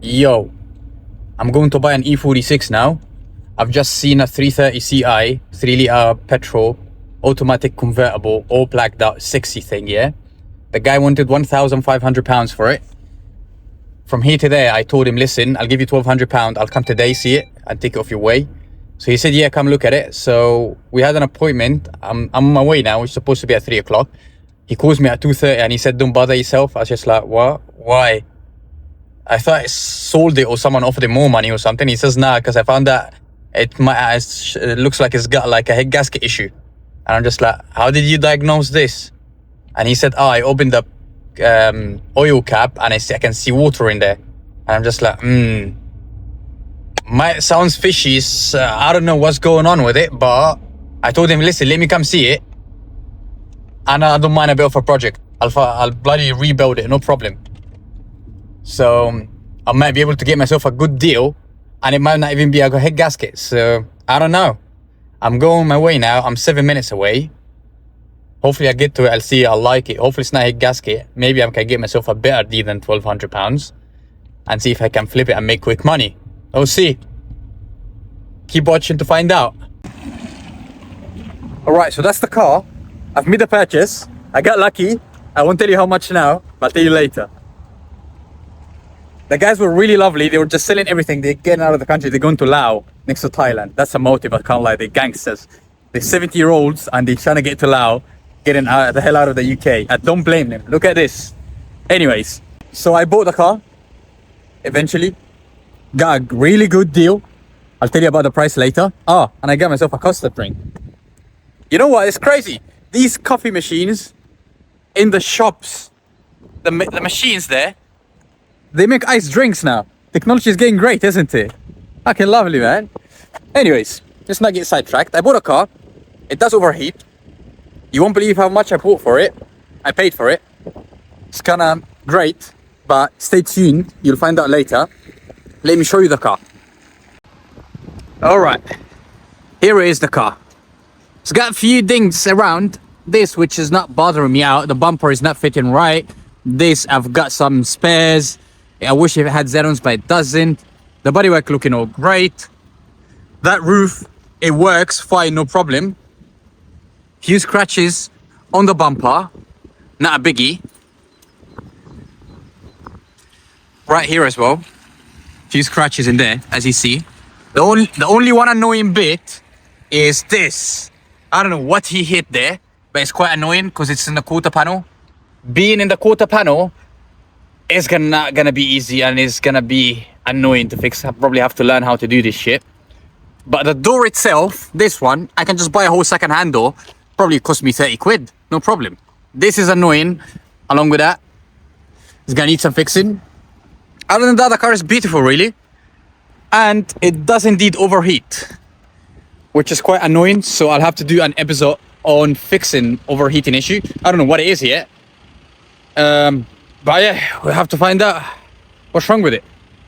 Yo, I'm going to buy an E46 now. I've just seen a 330 Ci, 3-litre petrol, automatic convertible, all blacked out, sexy thing, yeah? The guy wanted £1,500 for it. From here to there, I told him, listen, I'll give you £1,200. I'll come today, see it, and take it off your way. So he said, yeah, come look at it. So we had an appointment. I'm on my way now. It's supposed to be at 3 o'clock. He calls me at 2:30 and he said, don't bother yourself. I was just like, what? Why? I thought I sold it or someone offered him more money or something. He says, nah, because I found that it looks like it's got like a head gasket issue. And I'm just like, how did you diagnose this? And he said, I opened the oil cap and I can see water in there. And I'm just like, sounds fishy. I don't know what's going on with it, but I told him, listen, let me come see it. And I don't mind a bit of a project. I'll bloody rebuild it, no problem. So I might be able to get myself a good deal, and it might not even be a head gasket. So I don't know. I'm going my way now. I'm 7 minutes away. Hopefully I get to it. I'll see. I'll like it. Hopefully it's not a head gasket. Maybe I can get myself a better deal than £1,200 and see if I can flip it and make quick money. We'll see. Keep watching to find out. All right, so that's the car. I've made a purchase. I got lucky. I won't tell you how much now, but I'll tell you later. The guys were really lovely. They were just selling everything. They're getting out of the country. They're going to Laos, next to Thailand. That's a motive, I can't lie. They're gangsters. They're 70-year-olds and they're trying to get to Laos, getting the hell out of the UK. I don't blame them. Look at this. Anyways, so I bought the car eventually. Got a really good deal. I'll tell you about the price later. And I got myself a custard drink. You know what? It's crazy. These coffee machines in the shops, the machines there, they make iced drinks now. Technology is getting great, isn't it? Okay, lovely, man. Anyways, let's not get sidetracked. I bought a car. It does overheat. You won't believe how much I bought for it. I paid for it. It's kind of great, but stay tuned. You'll find out later. Let me show you the car. All right, here is the car. It's got a few things around this which is not bothering me out. The bumper is not fitting right. This, I've got some spares. I wish it had Zerons, but it doesn't. The bodywork looking all great. That roof, it works fine, no problem. Few scratches on the bumper, not a biggie. Right here as well. Few scratches in there, as you see. The only one annoying bit is this. I don't know what he hit there, but it's quite annoying because it's in the quarter panel. Being in the quarter panel is not gonna be easy and it's gonna be annoying to fix. I probably have to learn how to do this shit. But the door itself, this one, I can just buy a whole second-hand door. Probably cost me 30 quid, no problem. This is annoying. Along with that, it's gonna need some fixing. Other than that, the car is beautiful, really. And it does indeed overheat, which is quite annoying. So I'll have to do an episode on fixing overheating issue. I don't know what it is yet. But yeah, we'll have to find out what's wrong with it.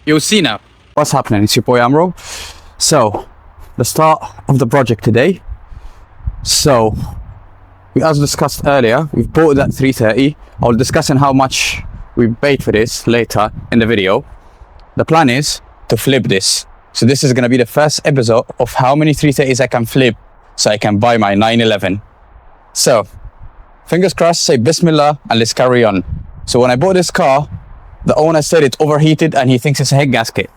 You'll see now. What's happening? It's your boy Amro. So, the start of the project today. So, as discussed earlier, we've bought that 330. I'll discuss how much we paid for this later in the video. The plan is to flip this. So this is going to be the first episode of how many 330s I can flip so I can buy my 911. So, fingers crossed, say Bismillah, and let's carry on. So when I bought this car, the owner said it's overheated and he thinks it's a head gasket.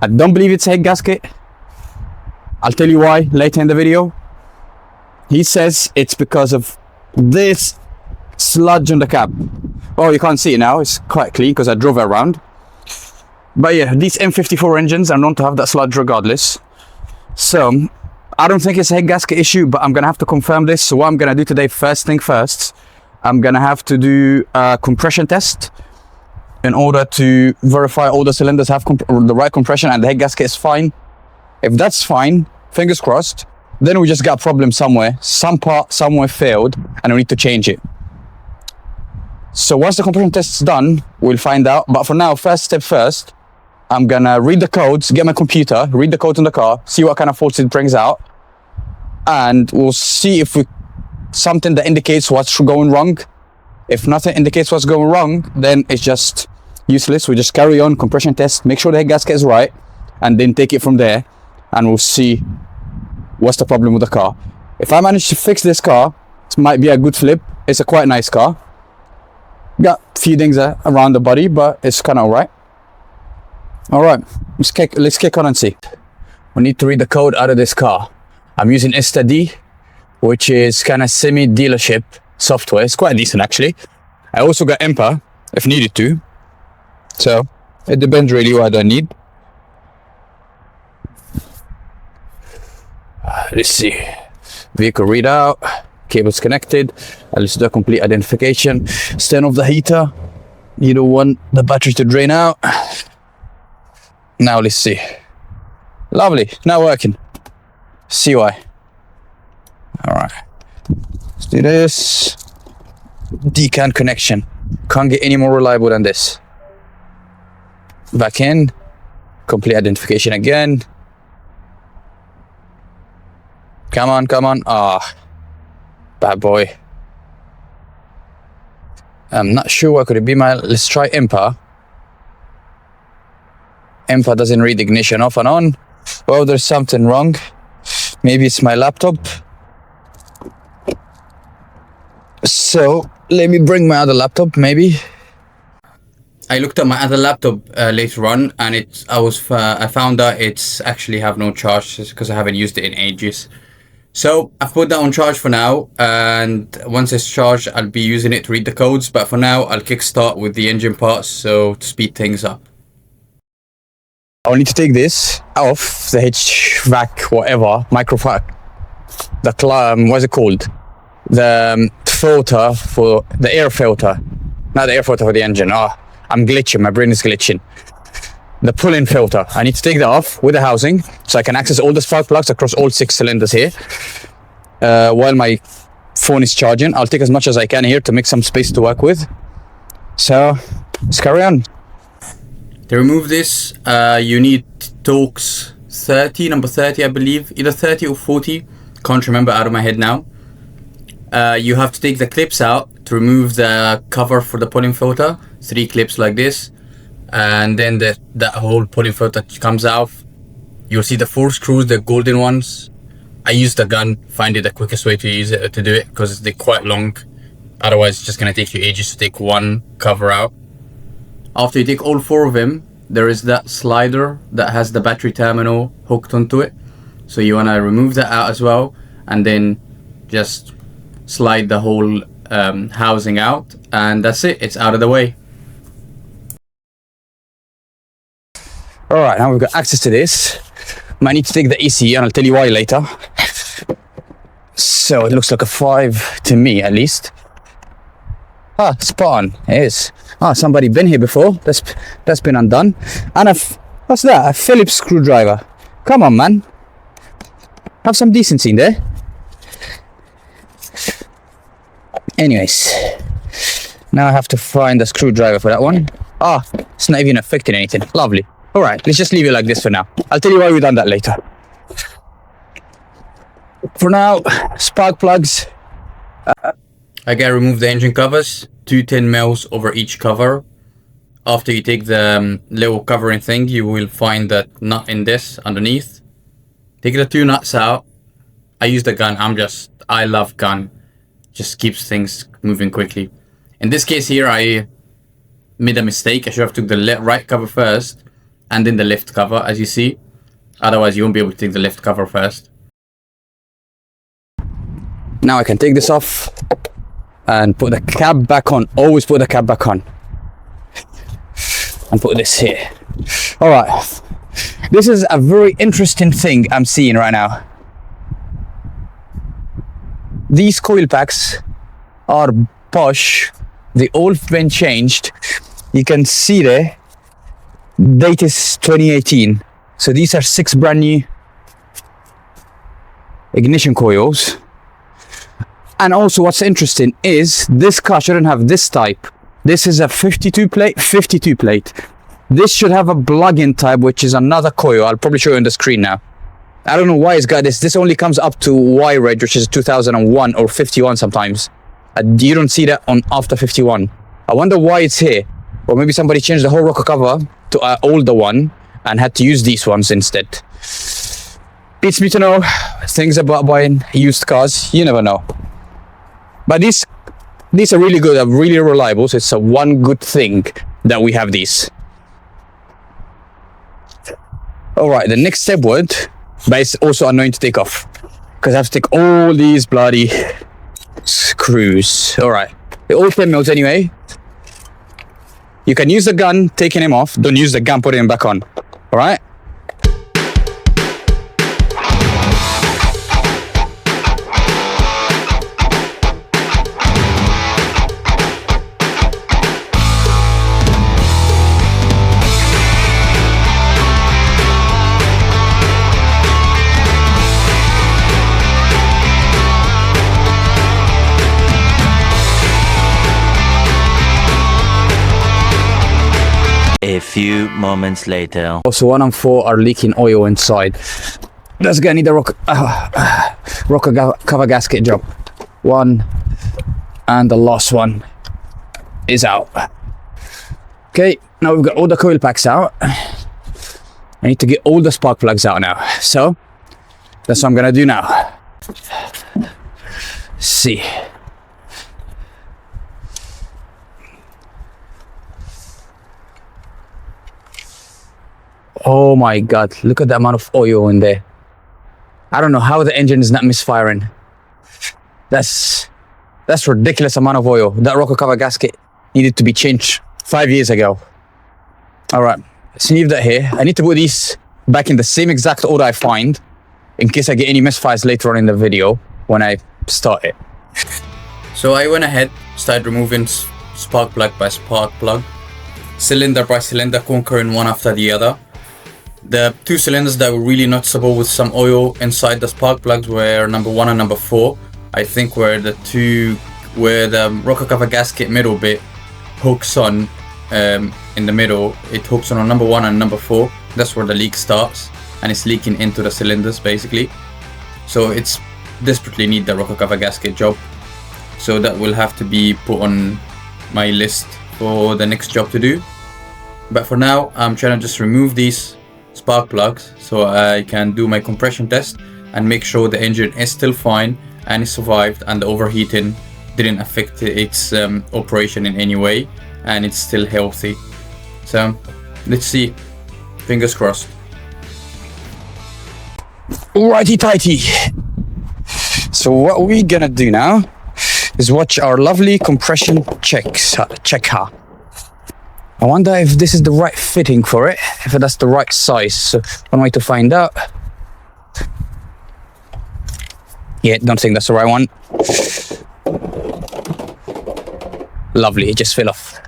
I don't believe it's a head gasket. I'll tell you why later in the video. He says it's because of this sludge on the cab. Oh, you can't see it now. It's quite clean because I drove it around. But yeah, these M54 engines are known to have that sludge regardless. So, I don't think it's a head gasket issue, but I'm going to have to confirm this. So what I'm going to do today, first thing first, I'm going to have to do a compression test in order to verify all the cylinders have the right compression and the head gasket is fine. If that's fine, fingers crossed, then we just got a problem somewhere. Some part somewhere failed and we need to change it. So once the compression test is done, we'll find out. But for now, first step first, I'm gonna read the codes, get my computer, read the codes on the car, see what kind of faults it brings out, and we'll see if something that indicates what's going wrong. If nothing indicates what's going wrong, then it's just useless. We just carry on, compression test, make sure the head gasket is right, and then take it from there, and we'll see what's the problem with the car. If I manage to fix this car, it might be a good flip. It's a quite nice car. Got a few things around the body, but it's kind of alright. Alright, let's kick on and see. We need to read the code out of this car. I'm using ISABELLA, which is kind of semi-dealership software. It's quite decent actually. I also got EMPA if needed to. So it depends really what I need. Let's see. Vehicle readout. Cables connected. Let's do a complete identification. Turn off the heater. You don't want the battery to drain out. Now let's see. Lovely. Now working. See why. Alright. Let's do this. Decant connection. Can't get any more reliable than this. Back in. Complete identification again. Come on, come on. Ah. Bad boy. I'm not sure what could it be. Let's try EMPA. EMPA doesn't read ignition off and on. Oh, there's something wrong. Maybe it's my laptop. So let me bring my other laptop maybe. I looked at my other laptop later on, and I found that it's actually have no charge because I haven't used it in ages. So I've put that on charge for now, and once it's charged I'll be using it to read the codes, but for now I'll kickstart with the engine parts so to speed things up. I'll need to take this off the HVAC, whatever, microvac, what's it called? The filter for the air filter, not the air filter for the engine. I'm glitching, my brain is glitching. The pull-in filter, I need to take that off with the housing so I can access all the spark plugs across all 6 cylinders here. While my phone is charging, I'll take as much as I can here to make some space to work with. So let's carry on. To remove this, you need Torx 30, number 30 I believe, either 30 or 40, can't remember out of my head now. You have to take the clips out to remove the cover for the pull-in filter, 3 clips like this, and then that whole pull-in filter comes out. You'll see the 4 screws, the golden ones. I used the gun, find it the quickest way to use it, to do it, because they're quite long. Otherwise it's just going to take you ages to take one cover out. After you take all 4 of them, there is that slider that has the battery terminal hooked onto it. So you want to remove that out as well, and then just slide the whole housing out, and that's it, it's out of the way. Alright, now we've got access to this. Might need to take the ECU, and I'll tell you why later. So it looks like a 5 to me at least. Spot on, it is. Somebody been here before. That's been undone. And what's that? A Phillips screwdriver. Come on, man. Have some decency in there. Anyways, now I have to find a screwdriver for that one. It's not even affecting anything. Lovely. Alright, let's just leave it like this for now. I'll tell you why we've done that later. For now, spark plugs. I gotta remove the engine covers, 2 10mm over each cover. After you take the little covering thing, you will find that nut in this underneath. Take the 2 nuts out. I use the gun, I love gun. Just keeps things moving quickly. In this case here, I made a mistake. I should have took the right cover first, and then the left cover, as you see. Otherwise you won't be able to take the left cover first. Now I can take this off and put the cap back on. Always put the cap back on. And put this here. Alright. This is a very interesting thing I'm seeing right now. These coil packs are Porsche. They all been changed. You can see there, date is 2018. So these are 6 brand new ignition coils. And also what's interesting is this car shouldn't have this type. This is a 52 plate. This should have a plug-in type, which is another coil. I'll probably show you on the screen now. I don't know why it's got this. This only comes up to Y reg, which is 2001 or 51 sometimes. You don't see that on after 51. I wonder why it's here. Or maybe somebody changed the whole rocker cover to an older one and had to use these ones instead. Beats me to know things about buying used cars. You never know. But these are really good, are really reliable. So it's a one good thing that we have these. All right, the next step would, but it's also annoying to take off because I have to take all these bloody screws. All right, they're all 10 mils anyway. You can use the gun taking him off. Don't use the gun putting him back on. All right. A few moments later. Also, 1 and 4 are leaking oil inside. That's gonna need a rocker cover gasket job. 1 and the last one is out. Okay, now we've got all the coil packs out. I need to get all the spark plugs out now. So that's what I'm gonna do now. Let's see. Oh my god, look at the amount of oil in there. I don't know how the engine is not misfiring. That's ridiculous amount of oil. That rocker cover gasket needed to be changed 5 years ago. All right, let's leave that here. I need to put these back in the same exact order I find in case I get any misfires later on in the video when I start it. So I went ahead, started removing spark plug by spark plug, cylinder by cylinder, conquering one after the other. The 2 cylinders that were really noticeable with some oil inside the spark plugs were number 1 and number 4. I think where the rocker cover gasket middle bit hooks on in the middle, it hooks on number 1 and number 4. That's where the leak starts, and it's leaking into the cylinders basically. So it's desperately need the rocker cover gasket job. So that will have to be put on my list for the next job to do. But for now, I'm trying to just remove these spark plugs so I can do my compression test and make sure the engine is still fine and it survived and the overheating didn't affect its operation in any way and it's still healthy. So let's see, fingers crossed. Alrighty tighty. So what we're gonna do now is watch our lovely compression checker. I wonder if this is the right fitting for it, if that's the right size. So one way to find out. Yeah, don't think that's the right one. Lovely, it just fell off.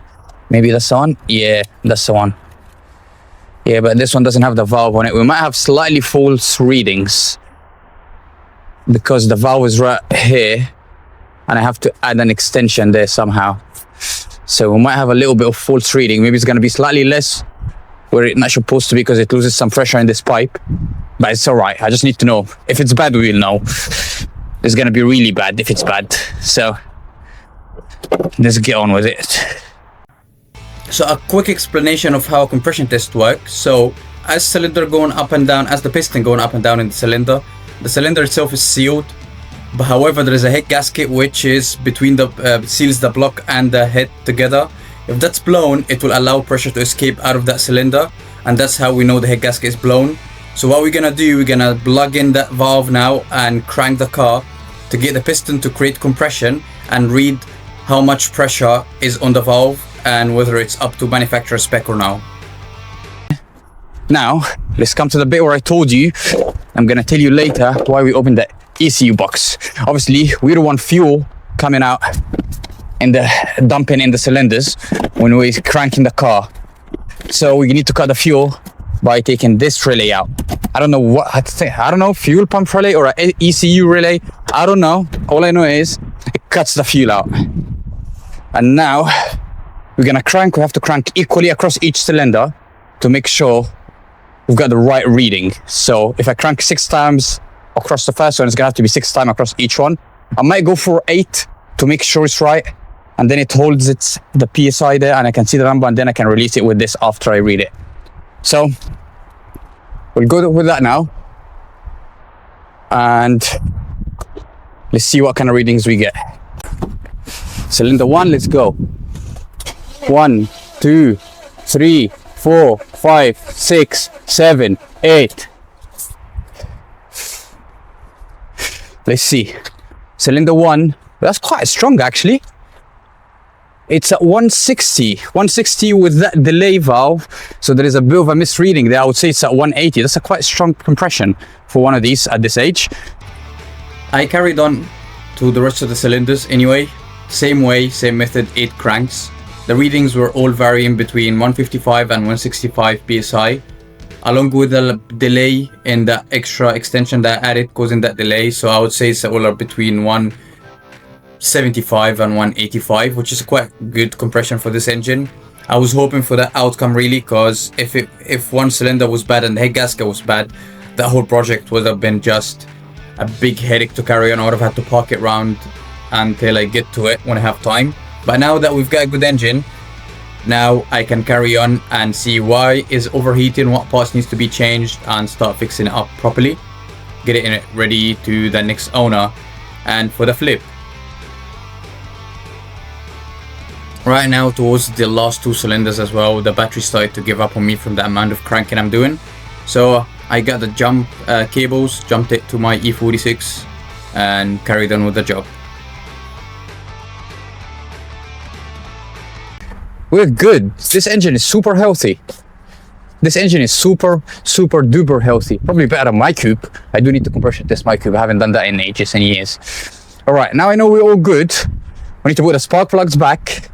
Maybe that's the one? Yeah, that's the one. Yeah, but this one doesn't have the valve on it. We might have slightly false readings because the valve is right here and I have to add an extension there somehow. So we might have a little bit of false reading. Maybe it's going to be slightly less where it's not supposed to be because it loses some pressure in this pipe. But it's all right. I just need to know. If it's bad, we will know. It's going to be really bad if it's bad. So let's get on with it. So a quick explanation of how a compression test works. So as cylinder going up and down, as the piston going up and down in the cylinder itself is sealed. But however, there is a head gasket which is between the seals the block and the head together. If that's blown, it will allow pressure to escape out of that cylinder, and that's how we know the head gasket is blown. So what we're gonna do, we're gonna plug in that valve now and crank the car to get the piston to create compression and read how much pressure is on the valve and whether it's up to manufacturer spec or now. Now, let's come to the bit where I told you I'm gonna tell you later why we opened the ECU box. Obviously, we don't want fuel coming out and the dumping in the cylinders when we're cranking the car. So we need to cut the fuel by taking this relay out. I don't know what I don't know, fuel pump relay or an ECU relay. I don't know. All I know is it cuts the fuel out. And now we're gonna crank. We have to crank equally across each cylinder to make sure we've got the right reading. So if I crank 6 times across the first one, it's gonna have to be 6 times across each one. I might go for 8 to make sure it's right, and then it holds the PSI there, and I can see the number, and then I can release it with this after I read it. So we'll go with that now, and let's see what kind of readings we get. Cylinder 1, let's go. 1, 2, 3, 4, 5, 6, 7, 8. Let's see. Cylinder 1, that's quite strong actually. It's at 160 with that delay valve. So there is a bit of a misreading there. I would say it's at 180. That's a quite strong compression for one of these at this age. I carried on to the rest of the cylinders anyway. Same way, same method, 8 cranks. The readings were all varying between 155 and 165 PSI. Along with the delay and the extra extension that I added causing that delay. So I would say it's all between 175 and 185, which is quite good compression for this engine. I was hoping for that outcome really, because if one cylinder was bad and the head gasket was bad, that whole project would have been just a big headache to carry on. I would have had to park it around until I get to it when I have time. But now that we've got a good engine, now I can carry on and see why is overheating, what parts needs to be changed, and start fixing it up properly, get it ready to the next owner and for the flip. Right now, towards the last 2 cylinders as well, the battery started to give up on me from the amount of cranking I'm doing. So I got the jump cables, jumped it to my E46 and carried on with the job. We're good. This engine is super healthy. This engine is super duper healthy. Probably better than my coupe. I do need to compression test my coupe. I haven't done that in ages and years. All right, now I know we're all good. We need to put the spark plugs back,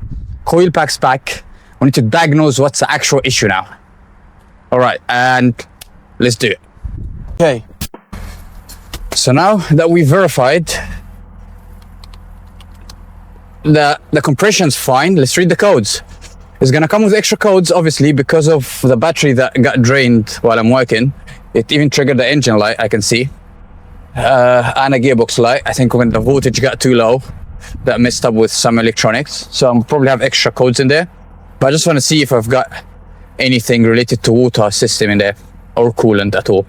coil packs back. We need to diagnose what's the actual issue now. All right, and let's do it. Okay. So now that we verified the compression's fine, let's read the codes. It's gonna come with extra codes, obviously, because of the battery that got drained while I'm working. It even triggered the engine light, I can see, and a gearbox light. I think when the voltage got too low, that messed up with some electronics. So I'll probably have extra codes in there. But I just want to see if I've got anything related to water system in there or coolant at all.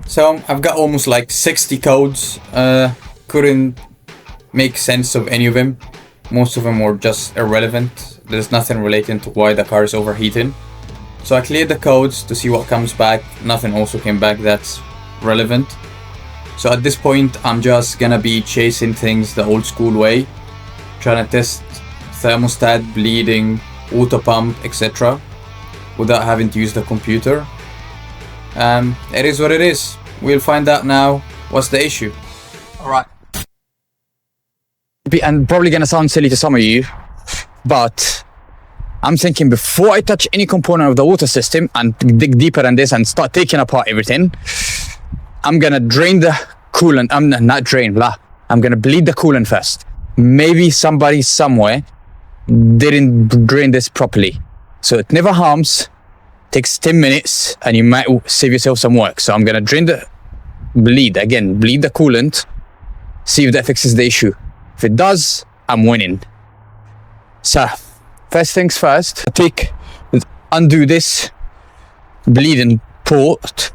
So I've got almost like 60 codes. Couldn't make sense of any of them. Most of them were just irrelevant. There's nothing relating to why the car is overheating. So I cleared the codes to see what comes back. Nothing also came back that's relevant. So at this point, I'm just gonna be chasing things the old school way, trying to test thermostat, bleeding, water pump, etc. without having to use the computer. It is what it is. We'll find out now what's the issue. All right. And probably gonna sound silly to some of you, but I'm thinking before I touch any component of the water system and dig deeper in this and start taking apart everything, I'm gonna drain the coolant. I'm gonna bleed the coolant first. Maybe somebody somewhere didn't drain this properly. So it never harms, takes 10 minutes, and you might save yourself some work. So I'm gonna bleed the coolant, see if that fixes the issue. If it does, I'm winning. So, first things first, undo this bleeding port.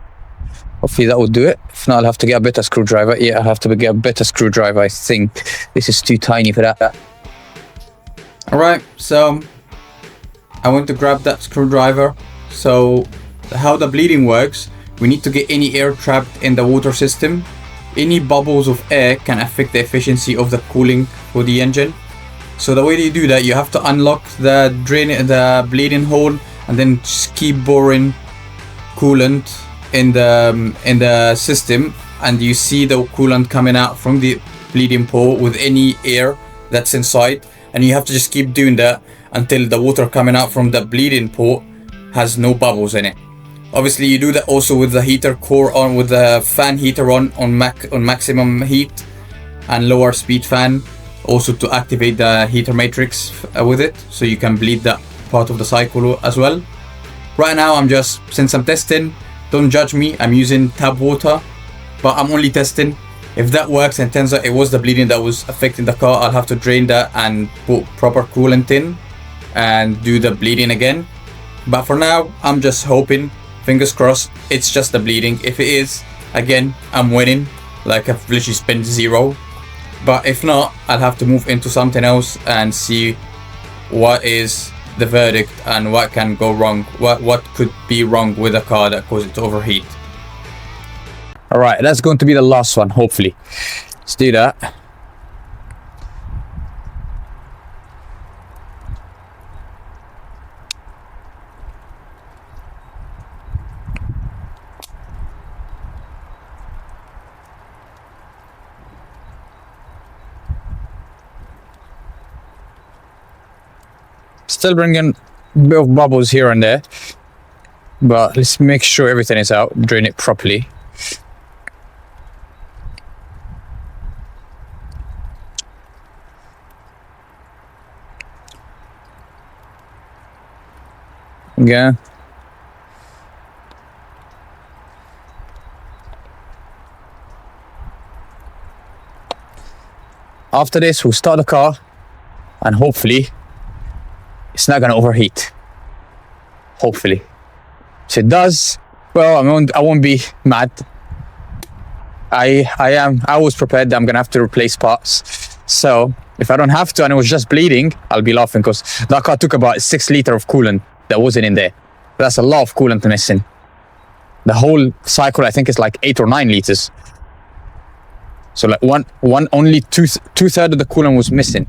Hopefully that will do it. If not, I'll have to get a better screwdriver. Yeah, I'll have to get a better screwdriver. I think this is too tiny for that. Alright, so I want to grab that screwdriver. So, how the bleeding works, we need to get any air trapped in the water system. Any bubbles of air can affect the efficiency of the cooling for the engine. So the way you do that, you have to unlock the bleeding hole, and then just keep boring coolant in the system, and you see the coolant coming out from the bleeding port with any air that's inside, and you have to just keep doing that until the water coming out from the bleeding port has no bubbles in it. Obviously, you do that also with the heater core on, with the fan heater on maximum heat and lower speed fan, also to activate the heater matrix with it, so you can bleed that part of the cycle as well. Right now, since I'm testing, don't judge me, I'm using tap water, but I'm only testing. If that works and turns out it was the bleeding that was affecting the car, I'll have to drain that and put proper coolant in and do the bleeding again. But for now, I'm just hoping, fingers crossed, it's just the bleeding. If it is, again, I'm winning. Like, I've literally spent 0. But if not, I'll have to move into something else and see what is the verdict and what can go wrong. What could be wrong with a car that caused it to overheat. Alright, that's going to be the last one, hopefully. Let's do that. Still bringing a bit of bubbles here and there, but let's make sure everything is out. Drain it properly. Yeah. After this, we'll start the car and hopefully it's not gonna overheat. Hopefully. If it does, well, I won't be mad. I was prepared that I'm gonna have to replace parts. So if I don't have to and it was just bleeding, I'll be laughing because that car took about 6 liters of coolant that wasn't in there. That's a lot of coolant missing. The whole cycle, I think, is like 8 or 9 liters. So like only two-thirds of the coolant was missing.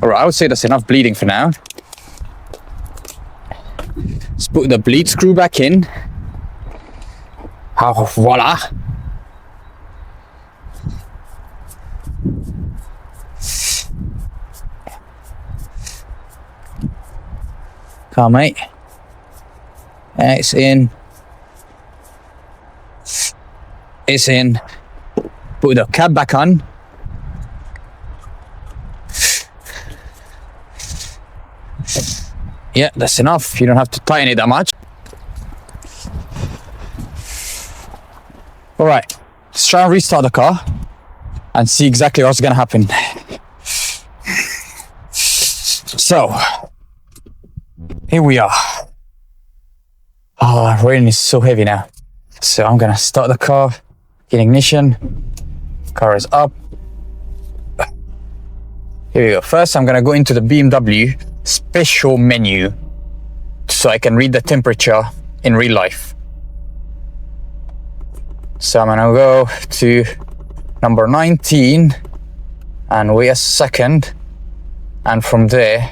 All right, I would say that's enough bleeding for now. Let's put the bleed screw back in. Oh, voila. Come on, mate. It's in. It's in. Put the cap back on. Yeah, that's enough. You don't have to tighten it that much. All right, let's try and restart the car and see exactly what's gonna happen. So, here we are. Oh, rain is so heavy now. So I'm gonna start the car, get ignition. Car is up. Here we go. First, I'm gonna go into the BMW special menu so I can read the temperature in real life. So I'm gonna go to number 19 and wait a second, and from there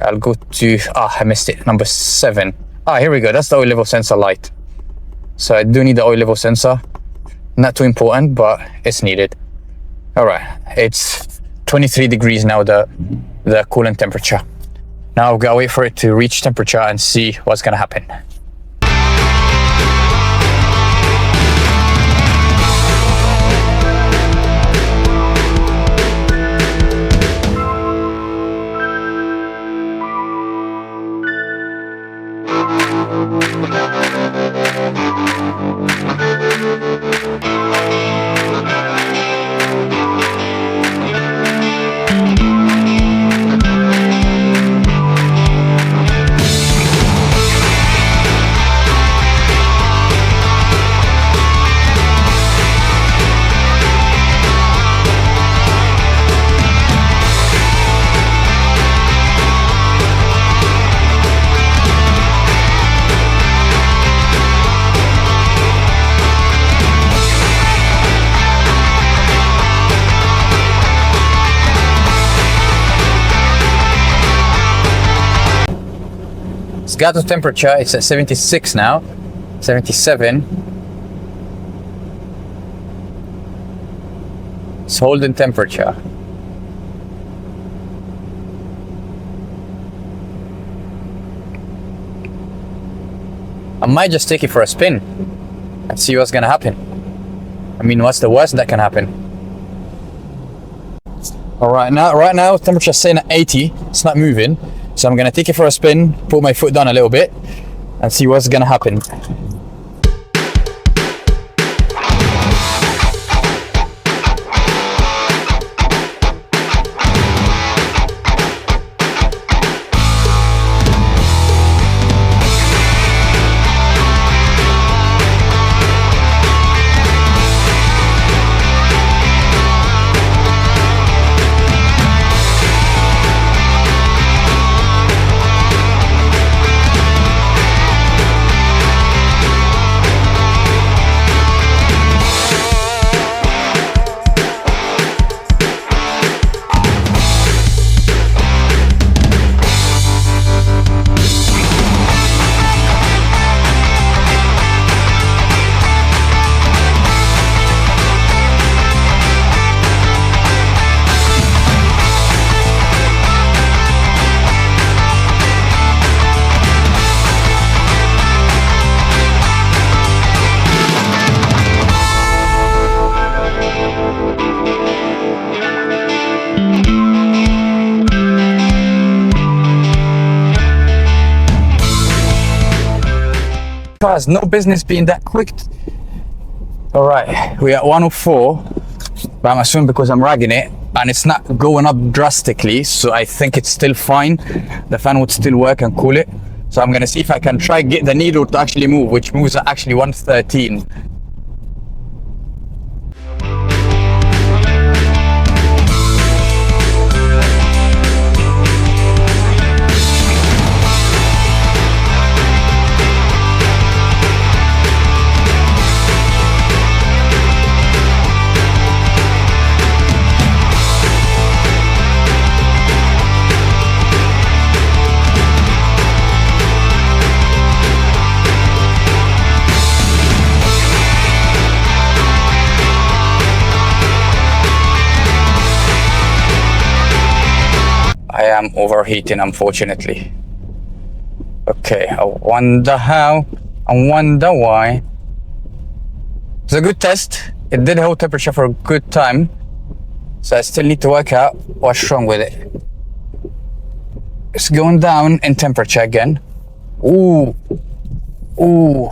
I'll go to I missed it, number 7. Here we go. That's the oil level sensor light. So I do need the oil level sensor. Not too important, but it's needed. All right, it's 23 degrees now, the coolant temperature. Now I've got to wait for it to reach temperature and see what's gonna happen. It's got the temperature, it's at 76 now, 77. It's holding temperature. I might just take it for a spin and see what's gonna happen. I mean, what's the worst that can happen? All right, now temperature is saying at 80, it's not moving. So I'm gonna take it for a spin, put my foot down a little bit, and see what's gonna happen. Car has no business being that quick. All right, we are at 104, but I'm assuming because I'm ragging it and it's not going up drastically, so I think it's still fine. The fan would still work and cool it. So I'm gonna see if I can try get the needle to actually move, which moves at actually 113. I am overheating, unfortunately. Okay, I wonder how, I wonder why. It's a good test. It did hold temperature for a good time. So I still need to work out what's wrong with it. It's going down in temperature again. Ooh, ooh,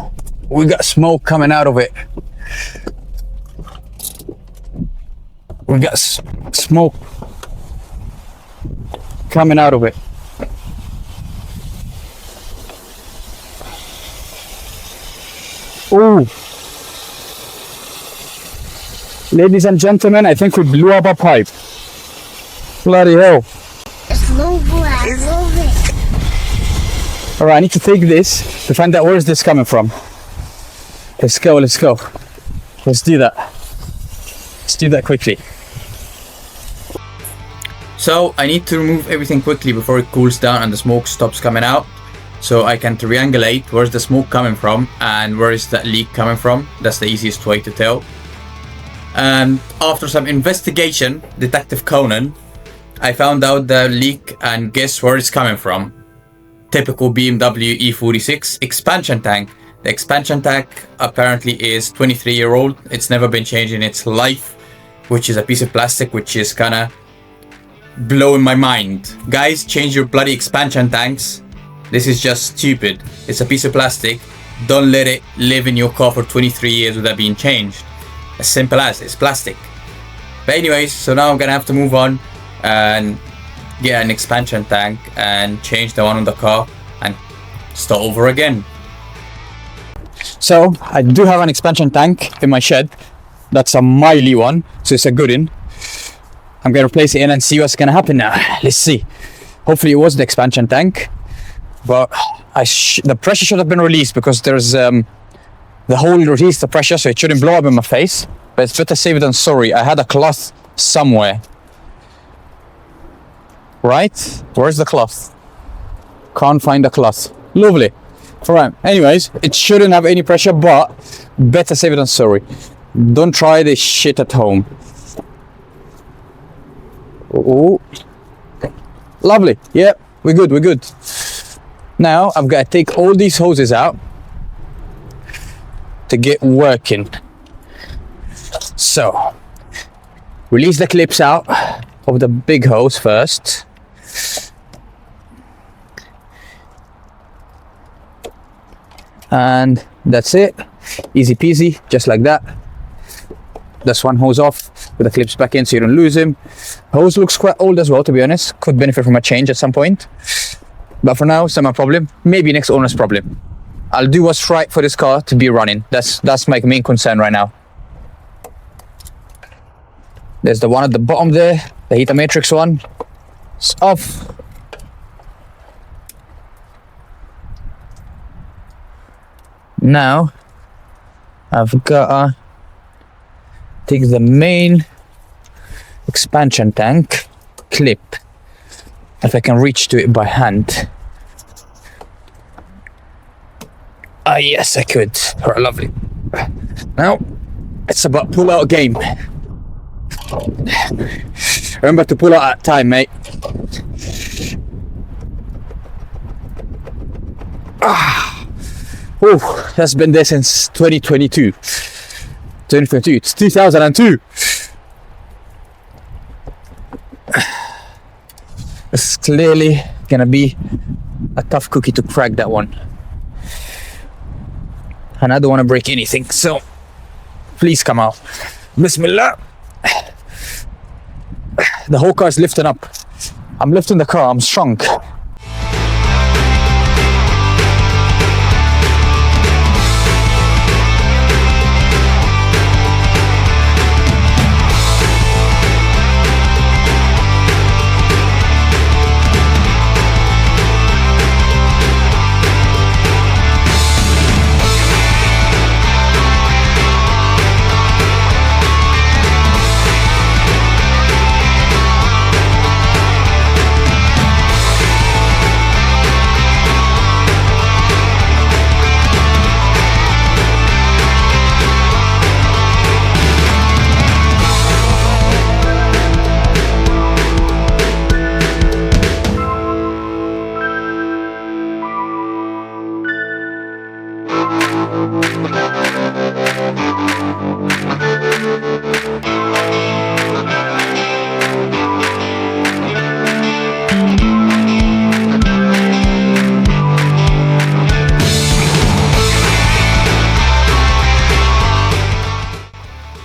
we got smoke coming out of it. We got smoke coming out of it. Ooh. Ladies and gentlemen, I think we blew up a pipe. Bloody hell. Alright, I need to take this to find out where is this coming from. Let's go, let's go. Let's do that. Let's do that quickly. So I need to remove everything quickly before it cools down and the smoke stops coming out, so I can triangulate where's the smoke coming from and where is that leak coming from. That's the easiest way to tell. And after some investigation, Detective Conan, I found out the leak and guess where it's coming from. Typical BMW E46 expansion tank. The expansion tank apparently is 23-year-old. It's never been changed in its life, which is a piece of plastic, which is kinda blowing my mind. Guys, change your bloody expansion tanks. This is just stupid. It's a piece of plastic. Don't let it live in your car for 23 years without being changed. As simple as it's plastic. But anyways, so now I'm gonna have to move on and get an expansion tank and change the one on the car and start over again. So I do have an expansion tank in my shed. That's a Miley one, so it's a good one. I'm gonna replace it in and see what's gonna happen now. Let's see. Hopefully it was the expansion tank, but the pressure should have been released because there's the hole released the pressure, so it shouldn't blow up in my face. But it's better safe than sorry. I had a cloth somewhere. Right? Where's the cloth? Can't find the cloth. Lovely. Alright. Anyways, it shouldn't have any pressure, but better safe than sorry. Don't try this shit at home. Oh, lovely. Yep, we're good, we're good. Now I've got to take all these hoses out to get working. So release the clips out of the big hose first. And that's it. Easy peasy, just like that. That's one hose off with the clips back in so you don't lose him. Hose looks quite old as well, to be honest. Could benefit from a change at some point. But for now, it's not my problem. Maybe next owner's problem. I'll do what's right for this car to be running. That's my main concern right now. There's the one at the bottom there, the heater matrix one. It's off. Now, I've got to take the main expansion tank clip, if I can reach to it by hand. Ah, yes, I could. Alright, lovely. Now, it's about pull out game. Remember to pull out at time, mate. Oh, that's been there since 2022. 2022, it's 2002. It's clearly gonna be a tough cookie to crack, that one. and I don't want to break anything, so please come out. Bismillah. The whole car is lifting up. I'm lifting the car, I'm strong.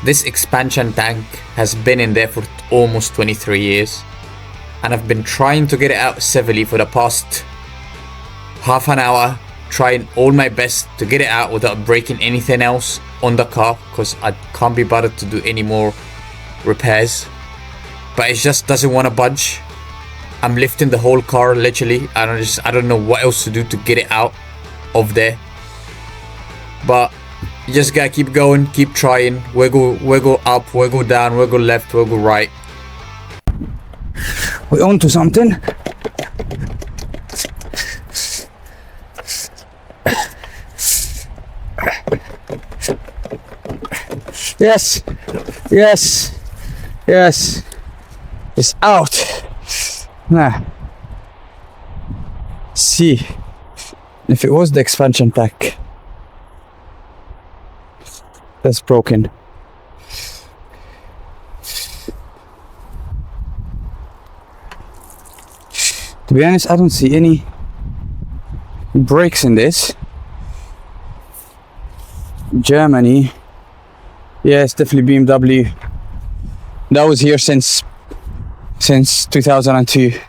This expansion tank has been in there for almost 23 years, and I've been trying to get it out civilly for the past half an hour, trying all my best to get it out without breaking anything else on the car, because I can't be bothered to do any more repairs. But it just doesn't want to budge. I'm lifting the whole car literally, and I don't know what else to do to get it out of there. But you just gotta keep going, keep trying, wiggle up, wiggle down, wiggle left, wiggle right. We're on to something. Yes, yes, yes. It's out. Now, see if it was the expansion pack that's broken. To be honest, I don't see any brakes in this. Germany. Yeah, it's definitely BMW. That was here since 2002.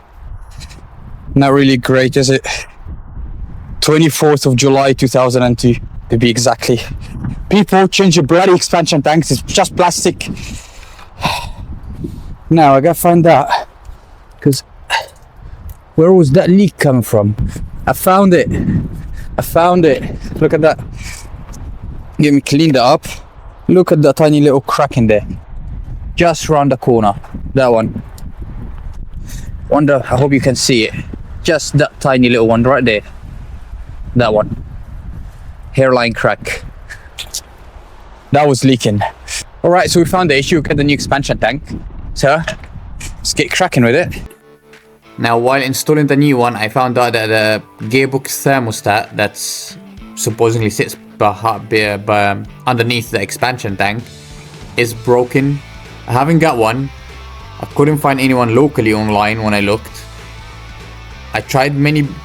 Not really great, is it? 24th of July 2002 to be exactly. People change your bloody expansion tanks, it's just plastic. Now I gotta find out, because where was that leak coming from? I found it. Look at that. Let me clean that up. Look at that tiny little crack in there, just round the corner. That one. I hope you can see it. Just that tiny little one right there. That one. Hairline crack. That was leaking. Alright, so we found the issue. Get the new expansion tank. So let's get cracking with it. Now, while installing the new one, I found out that the gearbox thermostat that's supposedly sits underneath the expansion tank is broken. I haven't got one. I couldn't find anyone locally online when I looked. I tried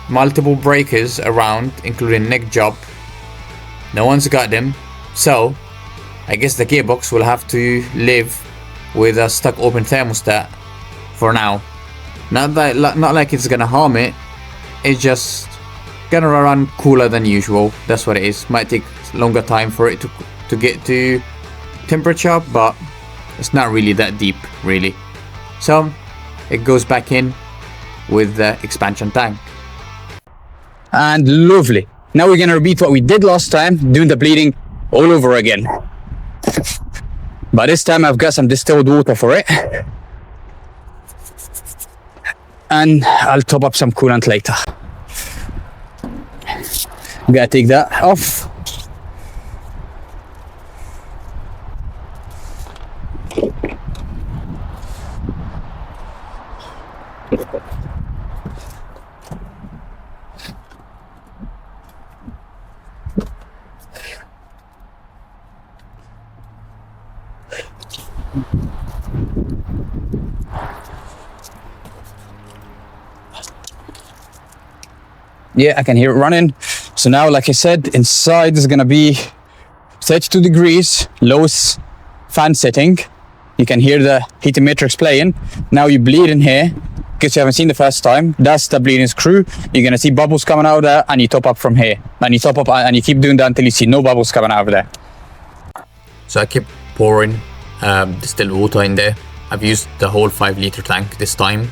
multiple breakers around, including neck job. No one's got them. So I guess the gearbox will have to live with a stuck open thermostat for now. Not like it's gonna harm it. It's just gonna run cooler than usual. That's what it is. Might take longer time for it to get to temperature, but it's not really that deep, really. So it goes back in with the expansion tank. And lovely. Now we're gonna repeat what we did last time, doing the bleeding all over again. But this time I've got some distilled water for it. And I'll top up some coolant later. Gotta take that off. Yeah, I can hear it running. So So now, like I said, inside is gonna be 32 degrees, lowest fan setting. You can hear the heating matrix playing. Now you bleed in here, because you haven't seen the first time. That's the bleeding screw. You're gonna see bubbles coming out of there, and you top up from here. And you top up, and you keep doing that until you see no bubbles coming out of there. So I keep pouring distilled water in there. I've used the whole 5-liter tank this time.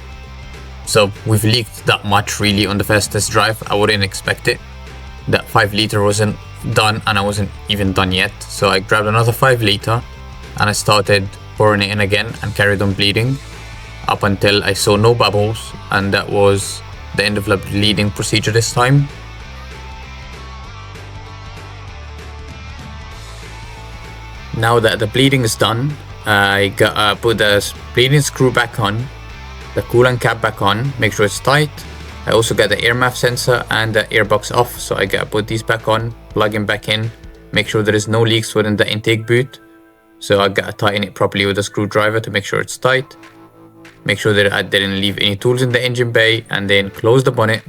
So we've leaked that much really on the first test drive. I wouldn't expect it. That 5-liter wasn't done, and I wasn't even done yet. So I grabbed another 5-liter and I started pouring it in again and carried on bleeding up until I saw no bubbles, and that was the end of the bleeding procedure this time. Now that the bleeding is done, I put the bleeding screw back on, the coolant cap back on, make sure it's tight. I also got the air MAF sensor and the airbox off, so I gotta put these back on, plug them back in, make sure there is no leaks within the intake boot. So I gotta tighten it properly with a screwdriver to make sure it's tight. Make sure that I didn't leave any tools in the engine bay, and then close the bonnet,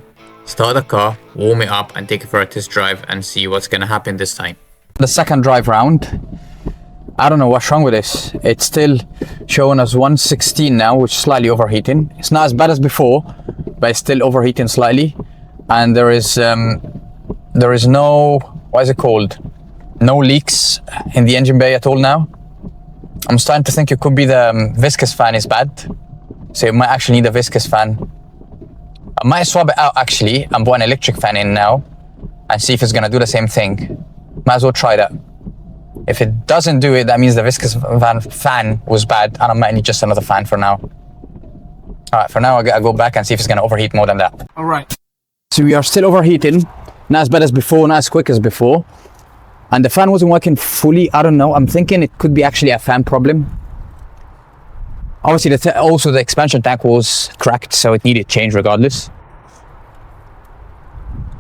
start the car, warm it up, and take it for a test drive and see what's gonna happen this time. The second drive round, I don't know what's wrong with this. It's still showing us 116 now, which is slightly overheating. It's not as bad as before, but it's still overheating slightly. And there is no, what is it called? No leaks in the engine bay at all now. I'm starting to think it could be the viscous fan is bad. So it might actually need a viscous fan. I might swap it out actually and put an electric fan in now and see if it's gonna do the same thing. Might as well try that. If it doesn't do it, that means the viscous fan was bad, and I might need just another fan for now. Alright, for now I gotta go back and see if it's gonna overheat more than that. Alright. So we are still overheating. Not as bad as before, not as quick as before. And the fan wasn't working fully. I don't know. I'm thinking it could be actually a fan problem. Obviously, also the expansion tank was cracked, so it needed change regardless.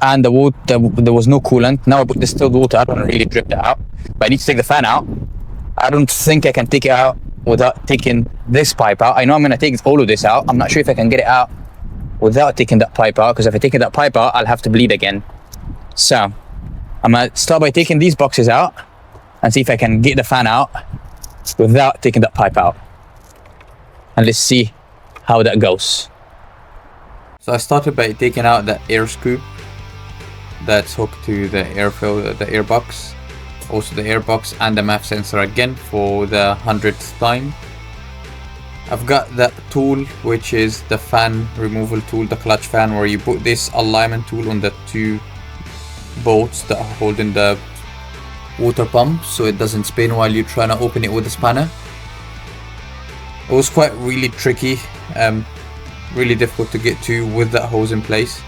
And there was no coolant. Now I put distilled water. I don't really drip that out, but I need to take the fan out. I don't think I can take it out without taking this pipe out. I know I'm going to take all of this out. I'm not sure if I can get it out without taking that pipe out, because if I take that pipe out, I'll have to bleed again. So I'm going to start by taking these boxes out and see if I can get the fan out without taking that pipe out. And let's see how that goes. So I started by taking out the air scoop that's hooked to the airbox. Also the airbox and the MAF sensor again for the 100th time. I've got that tool, which is the fan removal tool, the clutch fan, where you put this alignment tool on the two bolts that are holding the water pump so it doesn't spin while you're trying to open it with a spanner. It was quite really tricky, really difficult to get to with that hose in place.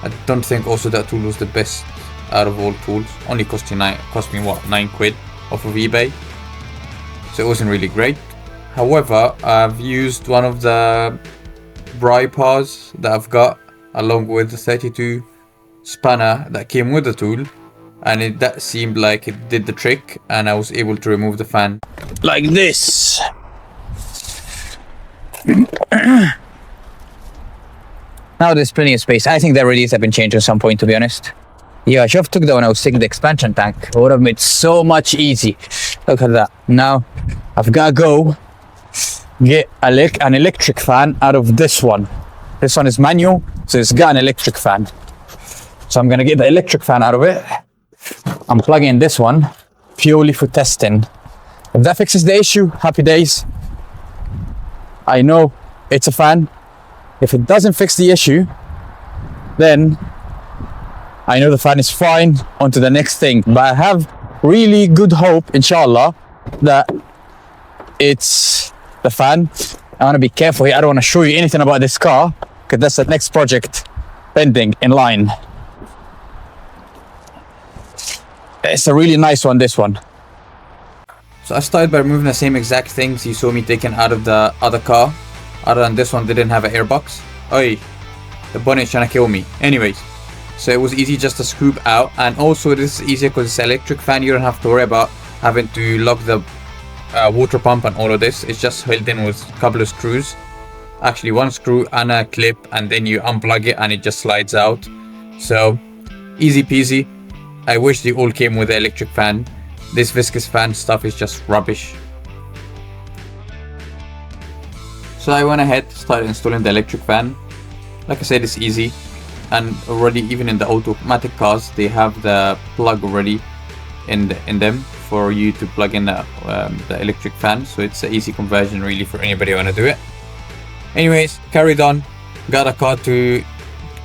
I don't think also that tool was the best out of all tools. Only cost me what, £9 off of eBay, so it wasn't really great. However, I've used one of the bri bars that I've got along with the 32 spanner that came with the tool, and that seemed like it did the trick, and I was able to remove the fan like this. Now there's plenty of space. I think the release have been changed at some point, to be honest. Yeah, I should have took that when I was taking the expansion tank. It would have made so much easy. Look at that. Now I've got to go get an electric fan out of this one. This one is manual, so it's got an electric fan. So I'm gonna get the electric fan out of it. I'm plugging in this one purely for testing. If that fixes the issue, happy days. I know it's a fan. If it doesn't fix the issue, then I know the fan is fine. On to the next thing. But I have really good hope, inshallah, that it's the fan. I want to be careful here. I don't want to show you anything about this car, because that's the next project pending in line. It's a really nice one, this one. So I started by removing the same exact things you saw me taking out of the other car. Other than this one didn't have an airbox. Oi, the bonnet's trying to kill me. Anyways, so it was easy just to scoop out, and also this is easier because it's an electric fan. You don't have to worry about having to lock the water pump and all of this. It's just held in with a couple of screws. Actually one screw and a clip, and then you unplug it and it just slides out. So easy peasy. I wish they all came with the electric fan. This viscous fan stuff is just rubbish. So I went ahead, started installing the electric fan. Like I said, it's easy, and already even in the automatic cars they have the plug already in them for you to plug in the electric fan, so it's an easy conversion really for anybody who wanna do it. Anyways, carried on, got a car to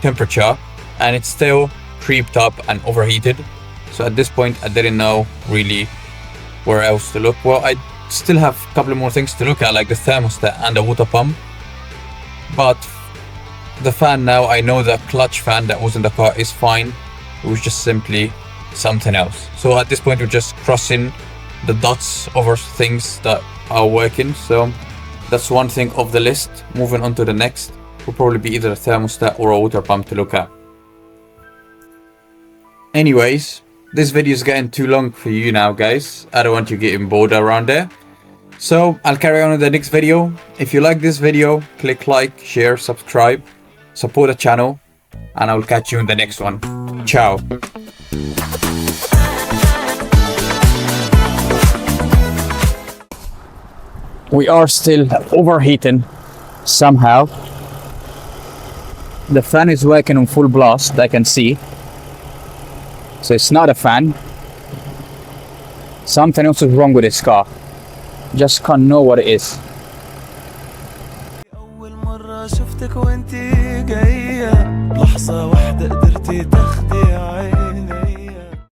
temperature, and it's still creeped up and overheated. So at this point I didn't know really where else to look. Well, I still have a couple more things to look at, like the thermostat and the water pump, but the fan now, I know the clutch fan that was in the car is fine. It was just simply something else. So at this point we're just crossing the dots over things that are working. So that's one thing off the list. Moving on to the next will probably be either a thermostat or a water pump to look at. Anyways, this video is getting too long for you now, guys. I don't want you getting bored around there. So I'll carry on in the next video. If you like this video, click like, share, subscribe, support the channel, and I will catch you in the next one. Ciao. We are still overheating somehow. The fan is working on full blast, I can see. So it's not a fan. Something else is wrong with this car. Just can't know what it is. أول مرة شفتك وانتي جاية لحظة واحدة قدرتي